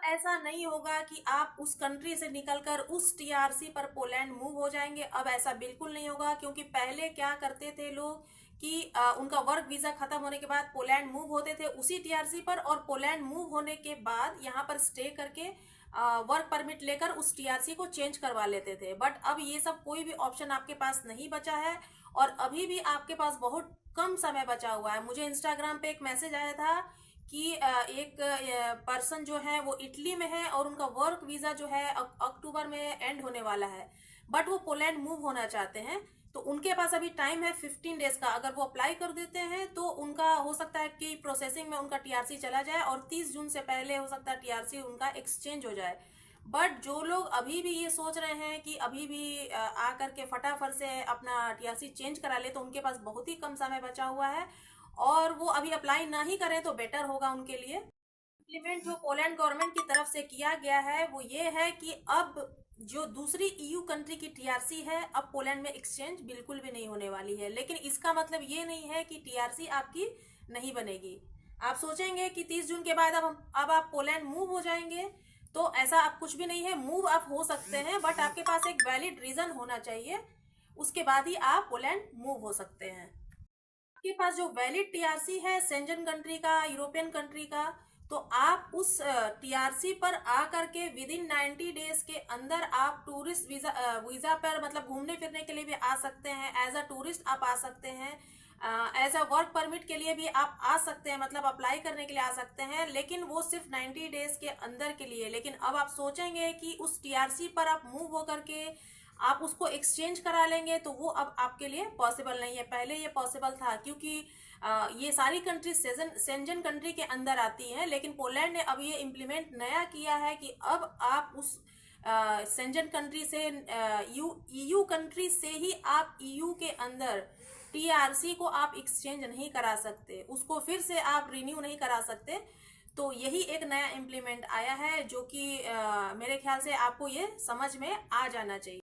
ऐसा नहीं होगा कि आप उस कंट्री से निकलकर उस टीआरसी पर पोलैंड मूव हो जाएंगे। अब ऐसा बिल्कुल नहीं होगा, क्योंकि पहले क्या करते थे लोग कि उनका वर्क वीजा खत्म होने के बाद पोलैंड मूव होते थे उसी टीआरसी पर, और पोलैंड मूव होने के बाद यहाँ पर स्टे करके वर्क परमिट लेकर उस टीआरसी को चेंज करवा लेते थे। बट अब ये सब कोई भी ऑप्शन आपके पास नहीं बचा है, और अभी भी आपके पास बहुत कम समय बचा हुआ है। मुझे इंस्टाग्राम पे एक मैसेज आया था कि एक पर्सन जो है वो इटली में है और उनका वर्क वीजा जो है अक्टूबर में एंड होने वाला है, बट वो पोलैंड मूव होना चाहते हैं। तो उनके पास अभी टाइम है 15 डेज का। अगर वो अप्लाई कर देते हैं तो उनका हो सकता है कि प्रोसेसिंग में उनका टीआरसी चला जाए, और 30 जून से पहले हो सकता है टीआरसी उनका एक्सचेंज हो जाए। बट जो लोग अभी भी ये सोच रहे हैं कि अभी भी आकर के फटाफट से अपना टीआरसी चेंज करा ले, तो उनके पास बहुत ही कम समय बचा हुआ है, और वो अभी अप्लाई ना ही करें तो बेटर होगा उनके लिए। इम्प्लीमेंट जो पोलैंड गवर्नमेंट की तरफ से किया गया है वो ये है कि अब जो दूसरी ईयू कंट्री की टीआरसी है, अब पोलैंड में एक्सचेंज बिल्कुल भी नहीं होने वाली है। लेकिन इसका मतलब ये नहीं है कि टीआरसी आपकी नहीं बनेगी। आप सोचेंगे कि 30 जून के बाद अब आप पोलैंड मूव हो जाएंगे, तो ऐसा आप कुछ भी नहीं है। मूव आप हो सकते हैं, बट आपके पास एक वैलिड रीजन होना चाहिए, उसके बाद ही आप पोलैंड मूव हो सकते हैं। आपके पास जो वैलिड टीआरसी है शेंजन कंट्री का, यूरोपियन कंट्री का, तो आप उस टीआरसी पर आकर के विद इन 90 डेज के अंदर आप टूरिस्ट वीजा पर मतलब घूमने फिरने के लिए भी आ सकते हैं। एज अ टूरिस्ट आप आ सकते हैं, एज अ वर्क परमिट के लिए भी आप आ सकते हैं, मतलब अप्लाई करने के लिए आ सकते हैं, लेकिन वो सिर्फ 90 डेज के अंदर के लिए। लेकिन अब आप सोचेंगे कि उस टीआरसी पर आप मूव होकर के आप उसको एक्सचेंज करा लेंगे, तो वो अब आपके लिए पॉसिबल नहीं है। पहले ये पॉसिबल था, क्योंकि ये सारी कंट्री सेंजन कंट्री के अंदर आती हैं, लेकिन पोलैंड ने अब ये इम्प्लीमेंट नया किया है कि अब आप उस सेंजन कंट्री से ईयू कंट्री से ही आप ईयू के अंदर टीआरसी को आप एक्सचेंज नहीं करा सकते, उसको फिर से आप रिन्यू नहीं करा सकते। तो यही एक नया इम्प्लीमेंट आया है, जो कि मेरे ख्याल से आपको ये समझ में आ जाना चाहिए।